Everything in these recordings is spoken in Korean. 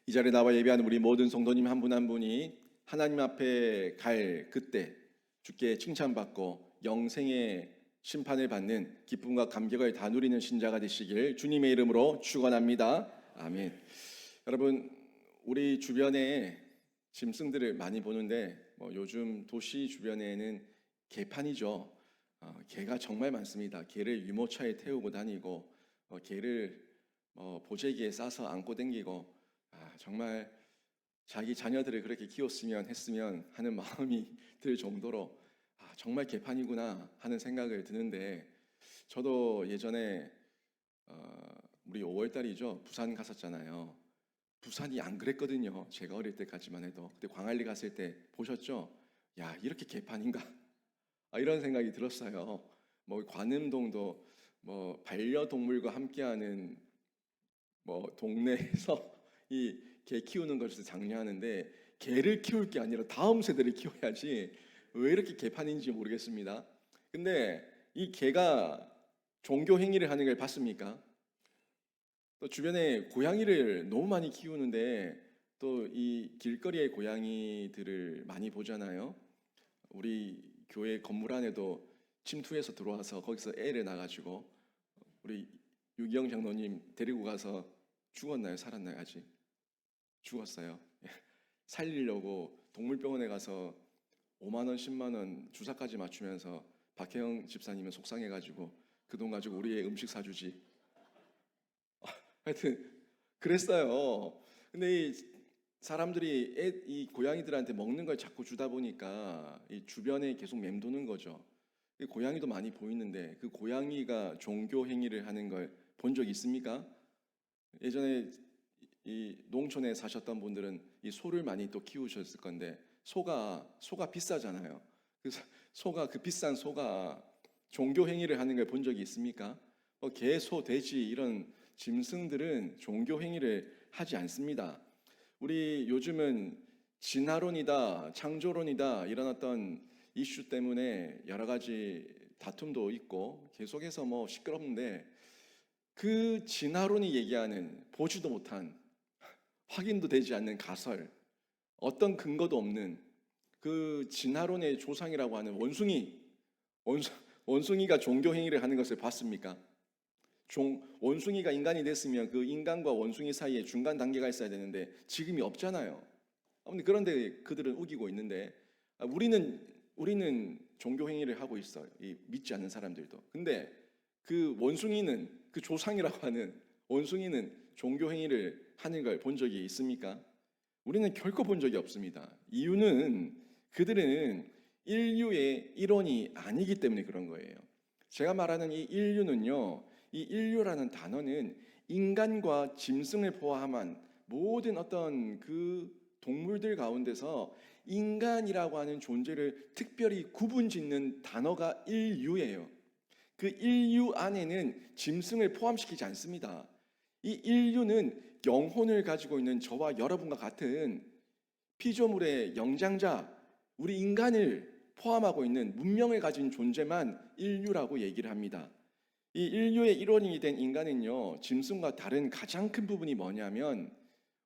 이 자리에 나와 예배하는 우리 모든 성도님 한 분 한 분이 하나님 앞에 갈 그때 주께 칭찬받고 영생의 심판을 받는 기쁨과 감격을 다 누리는 신자가 되시길 주님의 이름으로 축원합니다. 아멘. 여러분, 우리 주변에 짐승들을 많이 보는데 요즘 도시 주변에는 개판이죠. 개가 정말 많습니다. 개를 유모차에 태우고 다니고 개를 보재기에 싸서 안고 댕기고 정말 자기 자녀들을 그렇게 키웠으면 했으면 하는 마음이 들 정도로 정말 개판이구나 하는 생각을 드는데, 저도 예전에 우리 5월 달이죠. 부산 갔었잖아요. 부산이 안 그랬거든요. 제가 어릴 때까지만 해도. 그때 광안리 갔을 때 보셨죠? 야, 이렇게 개판인가? 이런 생각이 들었어요. 관음동도 반려동물과 함께하는 동네에서 이 개 키우는 것을 장려하는데, 개를 키울 게 아니라 다음 세대를 키워야지 왜 이렇게 개판인지 모르겠습니다. 근데 이 개가 종교 행위를 하는 걸 봤습니까? 또 주변에 고양이를 너무 많이 키우는데 또 이 길거리의 고양이들을 많이 보잖아요. 우리 교회 건물 안에도 침투해서 들어와서 거기서 애를 낳아가지고 우리 유기영 장로님 데리고 가서 죽었나요? 살았나요? 아직 죽었어요. 살리려고 동물병원에 가서 5만 원, 10만 원 주사까지 맞추면서 박혜영 집사님은 속상해가지고 그 돈 가지고 우리의 음식 사주지. 하여튼 그랬어요. 근데 이 사람들이 이 고양이들한테 먹는 걸 자꾸 주다 보니까 이 주변에 계속 맴도는 거죠. 이 고양이도 많이 보이는데 그 고양이가 종교 행위를 하는 걸 본 적 있습니까? 예전에 이 농촌에 사셨던 분들은 이 소를 많이 또 키우셨을 건데, 소가 비싸잖아요. 그래서 소가, 그 비싼 소가 종교 행위를 하는 걸 본 적이 있습니까? 개, 소, 돼지 이런 짐승들은 종교 행위를 하지 않습니다. 우리 요즘은 진화론이다, 창조론이다 이런 어떤 이슈 때문에 여러 가지 다툼도 있고 계속해서 시끄럽는데, 그 진화론이 얘기하는 보지도 못한, 확인도 되지 않는 가설, 어떤 근거도 없는 그 진화론의 조상이라고 하는 원숭이, 원숭이가 종교 행위를 하는 것을 봤습니까? 원숭이가 인간이 됐으면 그 인간과 원숭이 사이에 중간 단계가 있어야 되는데 지금이 없잖아요. 그런데 그들은 우기고 있는데, 우리는 종교 행위를 하고 있어요. 이 믿지 않는 사람들도. 근데 그 원숭이는, 그 조상이라고 하는 원숭이는 종교 행위를 하는 걸 본 적이 있습니까? 우리는 결코 본 적이 없습니다. 이유는 그들은 인류의 일원이 아니기 때문에 그런 거예요. 제가 말하는 이 인류는요, 이 인류라는 단어는 인간과 짐승을 포함한 모든 어떤 그 동물들 가운데서 인간이라고 하는 존재를 특별히 구분짓는 단어가 인류예요. 그 인류 안에는 짐승을 포함시키지 않습니다. 이 인류는 영혼을 가지고 있는 저와 여러분과 같은 피조물의 영장자, 우리 인간을 포함하고 있는 문명을 가진 존재만 인류라고 얘기를 합니다. 이 인류의 일원이 된 인간은요, 짐승과 다른 가장 큰 부분이 뭐냐면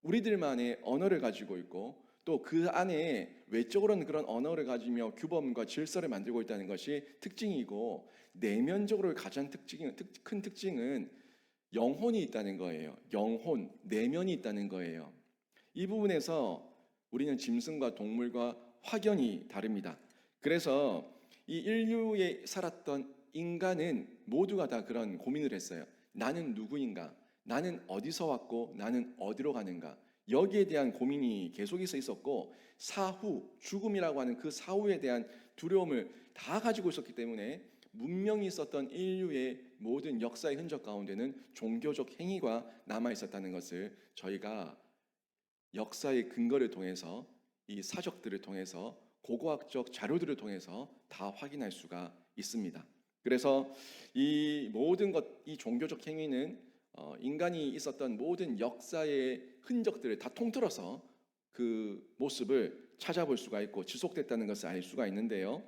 우리들만의 언어를 가지고 있고, 또 그 안에 외적으로는 그런 언어를 가지며 규범과 질서를 만들고 있다는 것이 특징이고, 내면적으로 가장 큰 특징은 영혼이 있다는 거예요. 영혼, 내면이 있다는 거예요. 이 부분에서 우리는 짐승과 동물과 확연히 다릅니다. 그래서 이 인류에 살았던 인간은 모두가 다 그런 고민을 했어요. 나는 누구인가? 나는 어디서 왔고 나는 어디로 가는가? 여기에 대한 고민이 계속해서 있었고, 사후, 죽음이라고 하는 그 사후에 대한 두려움을 다 가지고 있었기 때문에 문명이 있었던 인류의 모든 역사의 흔적 가운데는 종교적 행위가 남아 있었다는 것을 저희가 역사의 근거를 통해서, 이 사적들을 통해서, 고고학적 자료들을 통해서 다 확인할 수가 있습니다. 그래서 이 모든 이 종교적 행위는 인간이 있었던 모든 역사의 흔적들을 다 통틀어서 그 모습을 찾아볼 수가 있고 지속됐다는 것을 알 수가 있는데요.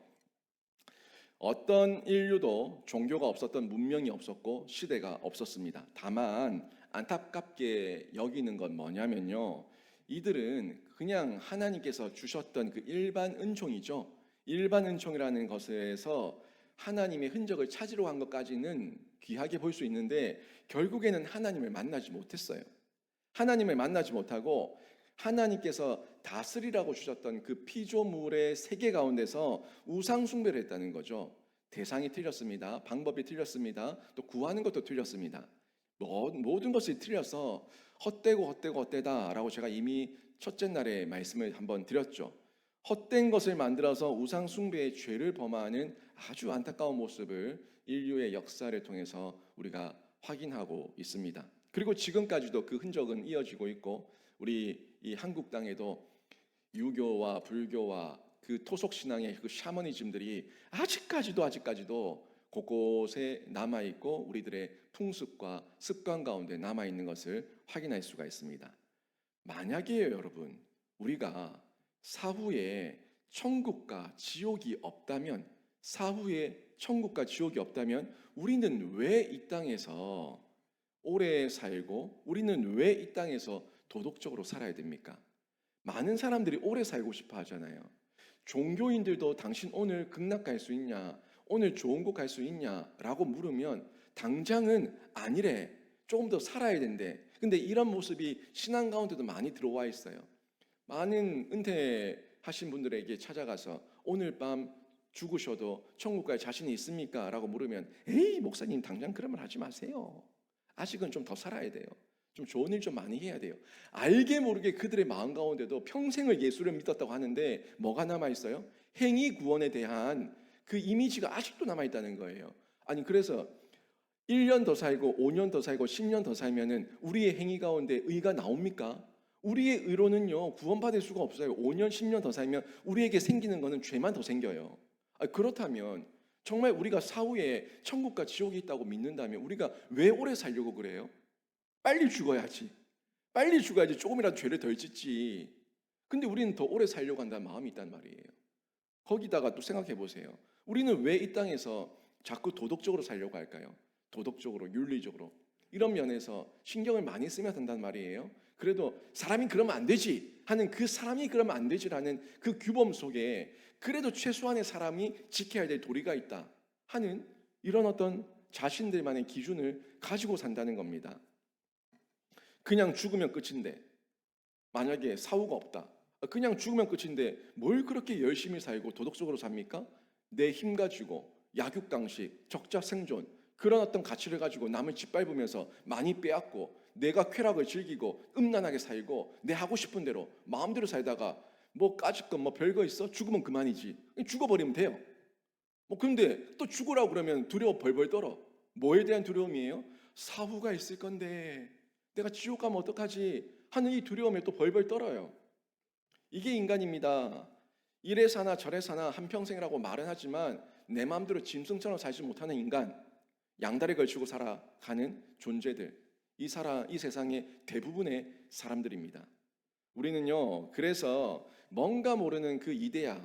어떤 인류도 종교가 없었던 문명이 없었고 시대가 없었습니다. 다만 안타깝게 여기는 건 뭐냐면요, 이들은 그냥 하나님께서 주셨던 그 일반 은총이죠. 일반 은총이라는 것에서 하나님의 흔적을 찾으러 간 것까지는 귀하게 볼 수 있는데 결국에는 하나님을 만나지 못했어요. 하나님을 만나지 못하고 하나님께서 다스리라고 주셨던 그 피조물의 세계 가운데서 우상 숭배를 했다는 거죠. 대상이 틀렸습니다. 방법이 틀렸습니다. 또 구하는 것도 틀렸습니다. 모든 것이 틀려서 헛되다라고 제가 이미 첫째 날에 말씀을 한번 드렸죠. 헛된 것을 만들어서 우상 숭배의 죄를 범하는 아주 안타까운 모습을 인류의 역사를 통해서 우리가 확인하고 있습니다. 그리고 지금까지도 그 흔적은 이어지고 있고 우리 이 한국 땅에도 유교와 불교와 그 토속 신앙의 그 샤머니즘들이 아직까지도 곳곳에 남아 있고 우리들의 풍습과 습관 가운데 남아 있는 것을 확인할 수가 있습니다. 만약에요, 여러분, 우리가 사후에 천국과 지옥이 없다면, 사후에 천국과 지옥이 없다면 우리는 왜 이 땅에서 오래 살고 우리는 왜 이 땅에서 도덕적으로 살아야 됩니까? 많은 사람들이 오래 살고 싶어 하잖아요. 종교인들도 당신 오늘 극락 갈 수 있냐? 오늘 좋은 곳 갈 수 있냐? 라고 물으면 당장은 아니래. 조금 더 살아야 된대. 근데 이런 모습이 신앙 가운데도 많이 들어와 있어요. 많은 은퇴하신 분들에게 찾아가서 오늘 밤 죽으셔도 천국 갈 자신이 있습니까? 라고 물으면 에이 목사님 당장 그런 말 하지 마세요. 아직은 좀 더 살아야 돼요. 좀 좋은 일 좀 많이 해야 돼요. 알게 모르게 그들의 마음 가운데도 평생을 예수를 믿었다고 하는데 뭐가 남아있어요? 행위 구원에 대한 그 이미지가 아직도 남아있다는 거예요. 아니 그래서 1년 더 살고 5년 더 살고 10년 더 살면은 우리의 행위 가운데 의가 나옵니까? 우리의 의로는요 구원받을 수가 없어요. 5년 10년 더 살면 우리에게 생기는 거는 죄만 더 생겨요. 그렇다면 정말 우리가 사후에 천국과 지옥이 있다고 믿는다면 우리가 왜 오래 살려고 그래요? 빨리 죽어야지. 빨리 죽어야지 조금이라도 죄를 덜 짓지. 근데 우리는 더 오래 살려고 한다는 마음이 있단 말이에요. 거기다가 또 생각해 보세요. 우리는 왜 이 땅에서 자꾸 도덕적으로 살려고 할까요? 도덕적으로, 윤리적으로. 이런 면에서 신경을 많이 쓰면 된단 말이에요. 그래도 사람이 그러면 안 되지 하는 그 사람이 그러면 안 되지라는 그 규범 속에 그래도 최소한의 사람이 지켜야 될 도리가 있다 하는 이런 어떤 자신들만의 기준을 가지고 산다는 겁니다. 그냥 죽으면 끝인데 만약에 사후가 없다. 그냥 죽으면 끝인데 뭘 그렇게 열심히 살고 도덕적으로 삽니까? 내 힘 가지고 약육강식, 적자생존 그런 어떤 가치를 가지고 남을 짓밟으면서 많이 빼앗고 내가 쾌락을 즐기고 음란하게 살고 내 하고 싶은 대로 마음대로 살다가 뭐 까짓 건 뭐 별거 있어? 죽으면 그만이지. 죽어버리면 돼요. 뭐 근데 또 죽으라고 그러면 두려워 벌벌 떨어. 뭐에 대한 두려움이에요? 사후가 있을 건데 내가 지옥 가면 어떡하지 하는 이 두려움에 또 벌벌 떨어요. 이게 인간입니다. 이래 사나 저래 사나 한평생이라고 말은 하지만 내 마음대로 짐승처럼 살지 못하는 인간, 양다리 걸치고 살아가는 존재들, 이 세상의 대부분의 사람들입니다. 우리는요, 그래서 뭔가 모르는 그 이데아,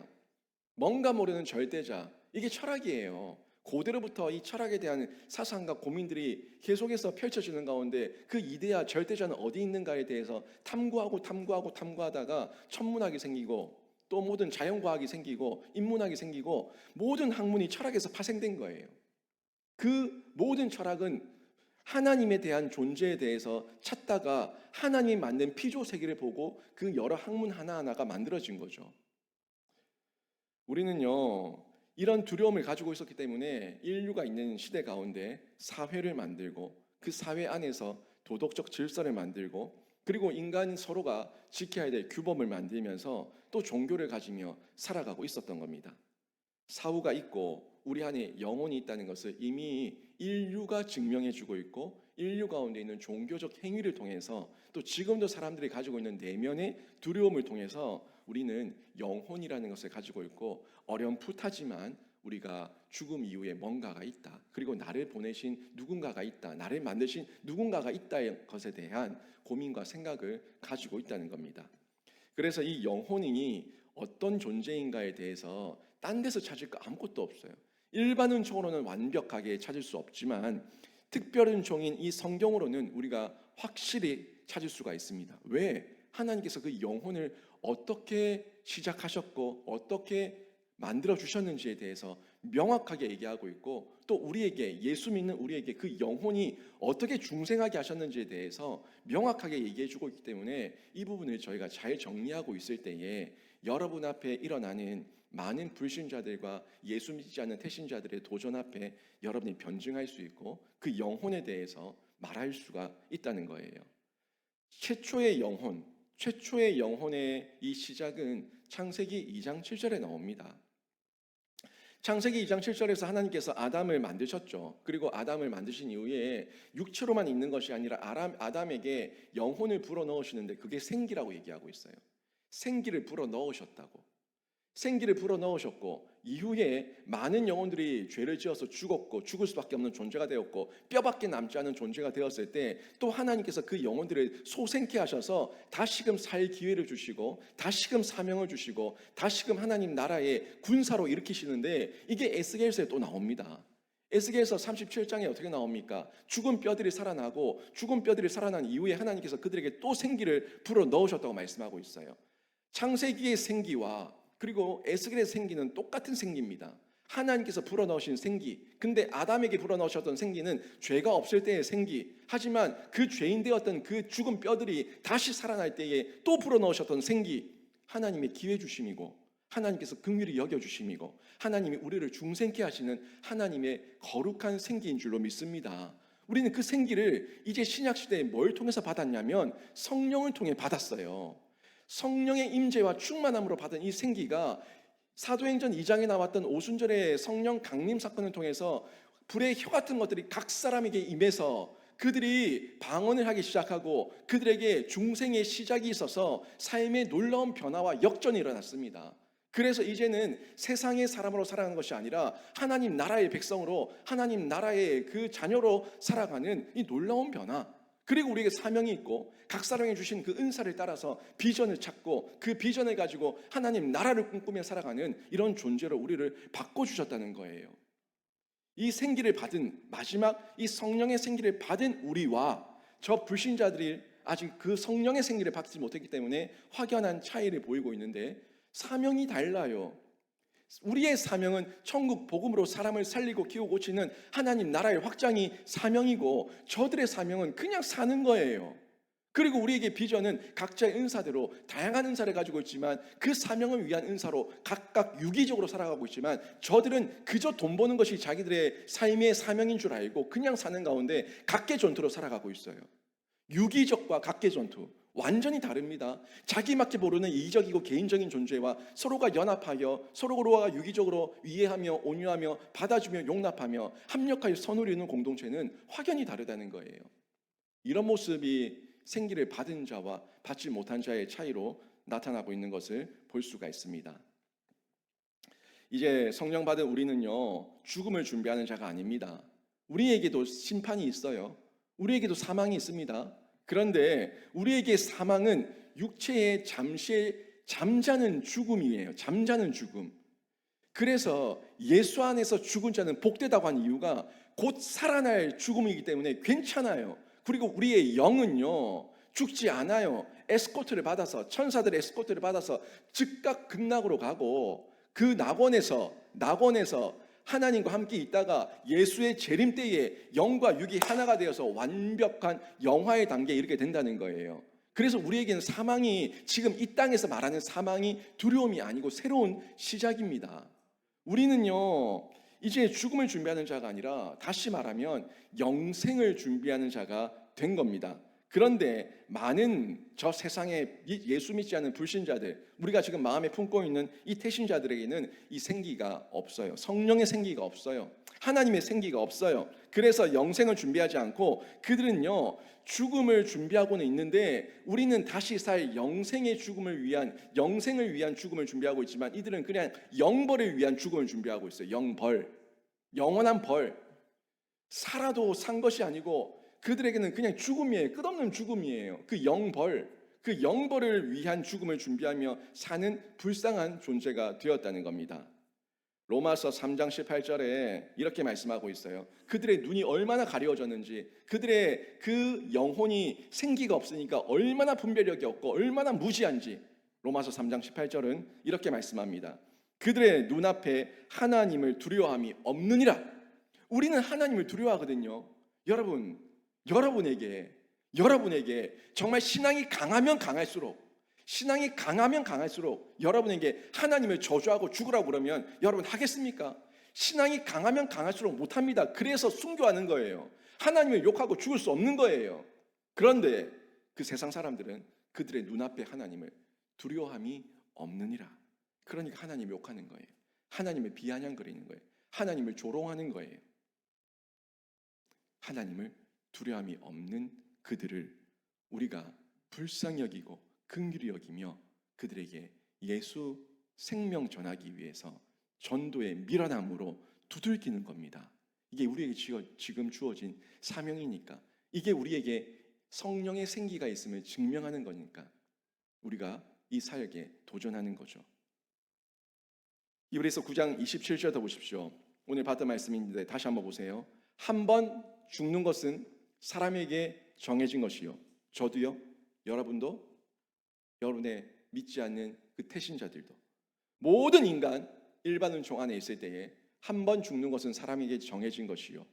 뭔가 모르는 절대자, 이게 철학이에요. 고대로부터 이 철학에 대한 사상과 고민들이 계속해서 펼쳐지는 가운데 그 이데아 절대자는 어디 있는가에 대해서 탐구하다가 천문학이 생기고 또 모든 자연과학이 생기고 인문학이 생기고 모든 학문이 철학에서 파생된 거예요. 그 모든 철학은 하나님에 대한 존재에 대해서 찾다가 하나님이 만든 피조 세계를 보고 그 여러 학문 하나하나가 만들어진 거죠. 우리는요, 이런 두려움을 가지고 있었기 때문에 인류가 있는 시대 가운데 사회를 만들고 그 사회 안에서 도덕적 질서를 만들고 그리고 인간 서로가 지켜야 될 규범을 만들면서 또 종교를 가지며 살아가고 있었던 겁니다. 사후가 있고 우리 안에 영혼이 있다는 것을 이미 인류가 증명해주고 있고 인류 가운데 있는 종교적 행위를 통해서 또 지금도 사람들이 가지고 있는 내면의 두려움을 통해서 우리는 영혼이라는 것을 가지고 있고 어렴풋하지만 우리가 죽음 이후에 뭔가가 있다. 그리고 나를 보내신 누군가가 있다. 나를 만드신 누군가가 있다는 것에 대한 고민과 생각을 가지고 있다는 겁니다. 그래서 이 영혼이 어떤 존재인가에 대해서 딴 데서 찾을 거 아무것도 없어요. 일반 은총으로는 완벽하게 찾을 수 없지만 특별 은총인 이 성경으로는 우리가 확실히 찾을 수가 있습니다. 왜? 하나님께서 그 영혼을 어떻게 시작하셨고 어떻게 만들어 주셨는지에 대해서 명확하게 얘기하고 있고, 또 우리에게, 예수 믿는 우리에게 그 영혼이 어떻게 중생하게 하셨는지에 대해서 명확하게 얘기해 주고 있기 때문에 이 부분을 저희가 잘 정리하고 있을 때에 여러분 앞에 일어나는 많은 불신자들과 예수 믿지 않는 태신자들의 도전 앞에 여러분이 변증할 수 있고 그 영혼에 대해서 말할 수가 있다는 거예요. 최초의 영혼, 최초의 영혼의 이 시작은 창세기 2장 7절에 나옵니다. 창세기 2장 7절에서 하나님께서 아담을 만드셨죠. 그리고 아담을 만드신 이후에 육체로만 있는 것이 아니라 아담에게 영혼을 불어넣으시는데 그게 생기라고 얘기하고 있어요. 생기를 불어넣으셨다고. 생기를 불어넣으셨고 이후에 많은 영혼들이 죄를 지어서 죽었고 죽을 수밖에 없는 존재가 되었고 뼈밖에 남지 않은 존재가 되었을 때 또 하나님께서 그 영혼들을 소생케 하셔서 다시금 살 기회를 주시고 다시금 사명을 주시고 다시금 하나님 나라의 군사로 일으키시는데 이게 에스겔서에 또 나옵니다. 에스겔서 37장에 어떻게 나옵니까? 죽은 뼈들이 살아나고 죽은 뼈들이 살아난 이후에 하나님께서 그들에게 또 생기를 불어넣으셨다고 말씀하고 있어요. 창세기의 생기와 그리고 에스겔의 생기는 똑같은 생기입니다. 하나님께서 불어넣으신 생기. 근데 아담에게 불어넣으셨던 생기는 죄가 없을 때의 생기. 하지만 그 죄인 되었던 그 죽은 뼈들이 다시 살아날 때에 또 불어넣으셨던 생기. 하나님의 기회 주심이고 하나님께서 긍휼히 여겨 주심이고 하나님이 우리를 중생케 하시는 하나님의 거룩한 생기인 줄로 믿습니다. 우리는 그 생기를 이제 신약 시대에 뭘 통해서 받았냐면 성령을 통해 받았어요. 성령의 임재와 충만함으로 받은 이 생기가 사도행전 2장에 나왔던 오순절의 성령 강림 사건을 통해서 불의 혀 같은 것들이 각 사람에게 임해서 그들이 방언을 하기 시작하고 그들에게 중생의 시작이 있어서 삶의 놀라운 변화와 역전이 일어났습니다. 그래서 이제는 세상의 사람으로 살아가는 것이 아니라 하나님 나라의 백성으로 하나님 나라의 그 자녀로 살아가는 이 놀라운 변화, 그리고 우리에게 사명이 있고 각 사람이 주신 그 은사를 따라서 비전을 찾고 그 비전을 가지고 하나님 나라를 꿈꾸며 살아가는 이런 존재로 우리를 바꿔주셨다는 거예요. 이 생기를 받은 마지막 이 성령의 생기를 받은 우리와 저 불신자들이 아직 그 성령의 생기를 받지 못했기 때문에 확연한 차이를 보이고 있는데 사명이 달라요. 우리의 사명은 천국 복음으로 사람을 살리고 키우고 고치는 하나님 나라의 확장이 사명이고 저들의 사명은 그냥 사는 거예요. 그리고 우리에게 비전은 각자의 은사대로 다양한 은사를 가지고 있지만 그 사명을 위한 은사로 각각 유기적으로 살아가고 있지만 저들은 그저 돈 버는 것이 자기들의 삶의 사명인 줄 알고 그냥 사는 가운데 각계 전투로 살아가고 있어요. 유기적과 각계 전투 완전히 다릅니다. 자기밖에 모르는 이기적이고 개인적인 존재와 서로가 연합하여 서로가 유기적으로 이해하며 온유하며 받아주며 용납하며 합력하여 선을 이루는 공동체는 확연히 다르다는 거예요. 이런 모습이 생기를 받은 자와 받지 못한 자의 차이로 나타나고 있는 것을 볼 수가 있습니다. 이제 성령 받은 우리는요, 죽음을 준비하는 자가 아닙니다. 우리에게도 심판이 있어요. 우리에게도 사망이 있습니다. 그런데 우리에게 사망은 육체의 잠시의 잠자는 죽음이에요. 잠자는 죽음. 그래서 예수 안에서 죽은 자는 복되다고 한 이유가 곧 살아날 죽음이기 때문에 괜찮아요. 그리고 우리의 영은요, 죽지 않아요. 에스코트를 받아서, 천사들의 에스코트를 받아서 즉각 극락으로 가고 그 낙원에서 하나님과 함께 있다가 예수의 재림 때에 영과 육이 하나가 되어서 완벽한 영화의 단계에 이르게 된다는 거예요. 그래서 우리에게는 사망이, 지금 이 땅에서 말하는 사망이 두려움이 아니고 새로운 시작입니다. 우리는요, 이제 죽음을 준비하는 자가 아니라 다시 말하면 영생을 준비하는 자가 된 겁니다. 그런데 많은 저 세상에 예수 믿지 않는 불신자들, 우리가 지금 마음에 품고 있는 이 태신자들에게는 이 생기가 없어요. 성령의 생기가 없어요. 하나님의 생기가 없어요. 그래서 영생을 준비하지 않고 그들은요, 죽음을 준비하고는 있는데 우리는 다시 살 영생의 죽음을 위한, 영생을 위한 죽음을 준비하고 있지만 이들은 그냥 영벌을 위한 죽음을 준비하고 있어요. 영벌, 영원한 벌. 살아도 산 것이 아니고 그들에게는 그냥 죽음이에요. 끝없는 죽음이에요. 그 영벌을 위한 죽음을 준비하며 사는 불쌍한 존재가 되었다는 겁니다. 로마서 3장 18절에 이렇게 말씀하고 있어요. 그들의 눈이 얼마나 가려워졌는지, 그들의 그 영혼이 생기가 없으니까 얼마나 분별력이 없고 얼마나 무지한지, 로마서 3장 18절은 이렇게 말씀합니다. 그들의 눈앞에 하나님을 두려워함이 없느니라. 우리는 하나님을 두려워하거든요. 여러분에게 정말 신앙이 강하면 강할수록 여러분에게 하나님을 저주하고 죽으라고 그러면 여러분 하겠습니까? 신앙이 강하면 강할수록 못합니다. 그래서 순교하는 거예요. 하나님을 욕하고 죽을 수 없는 거예요. 그런데 그 세상 사람들은 그들의 눈앞에 하나님을 두려워함이 없느니라. 그러니까 하나님 욕하는 거예요. 하나님을 비아냥거리는 거예요. 하나님을 조롱하는 거예요. 하나님을 두려움이 없는 그들을 우리가 불쌍히 여기고 긍휼히 여기며 그들에게 예수 생명 전하기 위해서 전도의 밀어남으로 두들기는 겁니다. 이게 우리에게 지금 주어진 사명이니까, 이게 우리에게 성령의 생기가 있음을 증명하는 거니까 우리가 이 사역에 도전하는 거죠. 이브리서 9장 27절도 보십시오. 오늘 봤던 말씀인데 다시 한번 보세요. 한 번 죽는 것은 사람에게 정해진 것이요, 저도요, 여러분도, 여러분의 믿지 않는 그 태신자들도, 모든 인간 일반 은총 안에 있을 때에 한 번 죽는 것은 사람에게 정해진 것이요,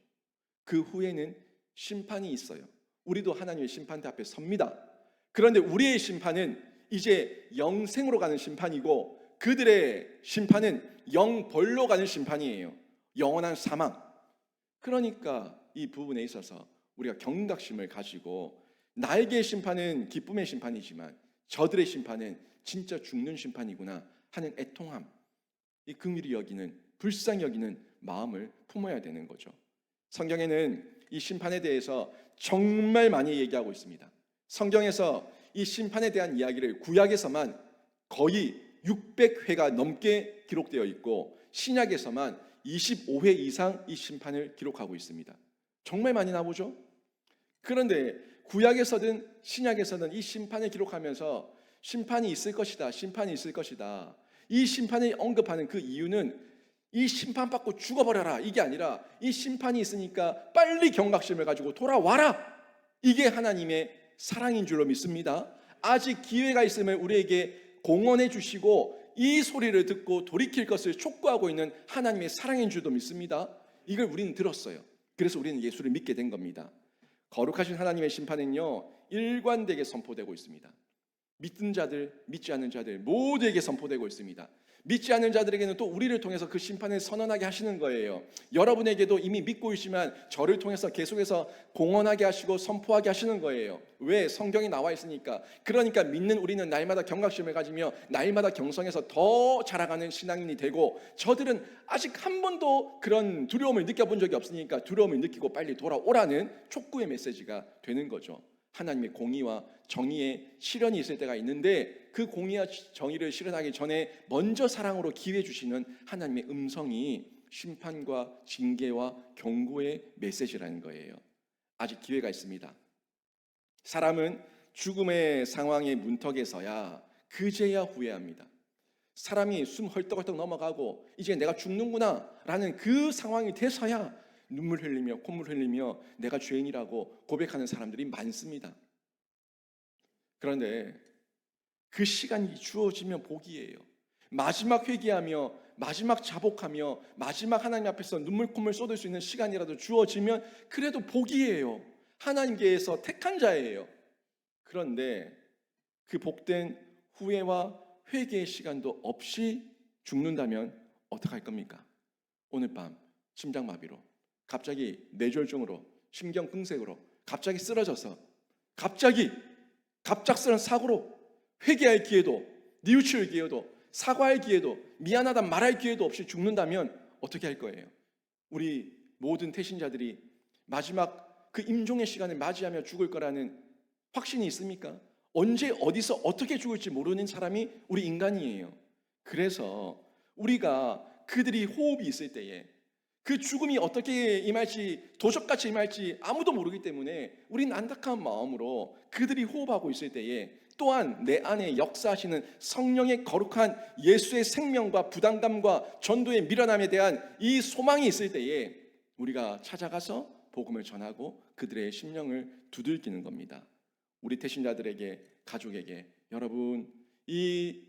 그 후에는 심판이 있어요. 우리도 하나님의 심판대 앞에 섭니다. 그런데 우리의 심판은 이제 영생으로 가는 심판이고 그들의 심판은 영벌로 가는 심판이에요. 영원한 사망. 그러니까 이 부분에 있어서 우리가 경각심을 가지고, 나에게의 심판은 기쁨의 심판이지만 저들의 심판은 진짜 죽는 심판이구나 하는 애통함, 이 긍휼히 여기는, 불쌍히 여기는 마음을 품어야 되는 거죠. 성경에는 이 심판에 대해서 정말 많이 얘기하고 있습니다. 성경에서 이 심판에 대한 이야기를 구약에서만 거의 600회가 넘게 기록되어 있고 신약에서만 25회 이상 이 심판을 기록하고 있습니다. 정말 많이 나오죠? 그런데 구약에서든 신약에서든 이 심판을 기록하면서 심판이 있을 것이다, 심판이 있을 것이다, 이 심판을 언급하는 그 이유는 이 심판받고 죽어버려라 이게 아니라, 이 심판이 있으니까 빨리 경각심을 가지고 돌아와라, 이게 하나님의 사랑인 줄로 믿습니다. 아직 기회가 있으면 우리에게 공언해 주시고 이 소리를 듣고 돌이킬 것을 촉구하고 있는 하나님의 사랑인 줄도 믿습니다. 이걸 우리는 들었어요. 그래서 우리는 예수를 믿게 된 겁니다. 거룩하신 하나님의 심판은요, 일관되게 선포되고 있습니다. 믿는 자들, 믿지 않는 자들 모두에게 선포되고 있습니다. 믿지 않는 자들에게는 또 우리를 통해서 그 심판을 선언하게 하시는 거예요. 여러분에게도 이미 믿고 있지만 저를 통해서 계속해서 공언하게 하시고 선포하게 하시는 거예요. 왜? 성경이 나와 있으니까. 그러니까 믿는 우리는 날마다 경각심을 가지며 날마다 경성해서 더 자라가는 신앙인이 되고, 저들은 아직 한 번도 그런 두려움을 느껴본 적이 없으니까 두려움을 느끼고 빨리 돌아오라는 촉구의 메시지가 되는 거죠. 하나님의 공의와 정의의 실현이 있을 때가 있는데 그 공의와 정의를 실현하기 전에 먼저 사랑으로 기회 주시는 하나님의 음성이 심판과 징계와 경고의 메시지라는 거예요. 아직 기회가 있습니다. 사람은 죽음의 상황의 문턱에서야 그제야 후회합니다. 사람이 숨 헐떡헐떡 넘어가고 이제 내가 죽는구나 라는 그 상황이 돼서야 눈물 흘리며 콧물 흘리며 내가 죄인이라고 고백하는 사람들이 많습니다. 그런데 그 시간이 주어지면 복이에요. 마지막 회개하며 마지막 자복하며 마지막 하나님 앞에서 눈물 콧물 쏟을 수 있는 시간이라도 주어지면 그래도 복이에요. 하나님께서 택한 자예요. 그런데 그 복된 후회와 회개의 시간도 없이 죽는다면 어떡할 겁니까? 오늘 밤 심장마비로, 갑자기 뇌졸중으로, 심경긍색으로 갑자기 쓰러져서 갑작스런 사고로 회개할 기회도, 뉘우칠 기회도, 사과할 기회도, 미안하다 말할 기회도 없이 죽는다면 어떻게 할 거예요? 우리 모든 태신자들이 마지막 그 임종의 시간을 맞이하며 죽을 거라는 확신이 있습니까? 언제 어디서 어떻게 죽을지 모르는 사람이 우리 인간이에요. 그래서 우리가 그들이 호흡이 있을 때에 그 죽음이 어떻게 임할지, 도적같이 임할지 아무도 모르기 때문에 우리는 안타까운 마음으로 그들이 호흡하고 있을 때에 또한 내 안에 역사하시는 성령의 거룩한 예수의 생명과 부담감과 전도의 미련함에 대한 이 소망이 있을 때에 우리가 찾아가서 복음을 전하고 그들의 심령을 두들기는 겁니다. 우리 태신자들에게, 가족에게, 여러분, 이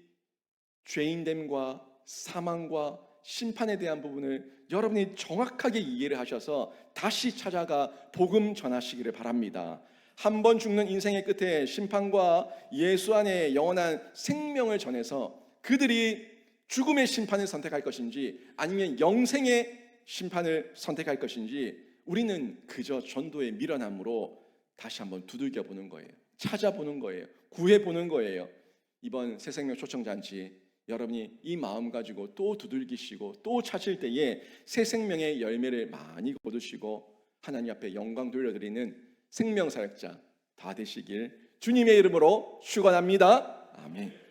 죄인됨과 사망과 심판에 대한 부분을 여러분이 정확하게 이해를 하셔서 다시 찾아가 복음 전하시기를 바랍니다. 한 번 죽는 인생의 끝에 심판과 예수 안에 영원한 생명을 전해서 그들이 죽음의 심판을 선택할 것인지 아니면 영생의 심판을 선택할 것인지 우리는 그저 전도의 미련함으로 다시 한번 두들겨 보는 거예요. 찾아보는 거예요. 구해보는 거예요. 이번 새생명 초청잔치 여러분이 이 마음 가지고 또 두들기시고 또 찾을 때에 새 생명의 열매를 많이 거두시고 하나님 앞에 영광 돌려드리는 생명사역자 다 되시길 주님의 이름으로 축원합니다. 아멘.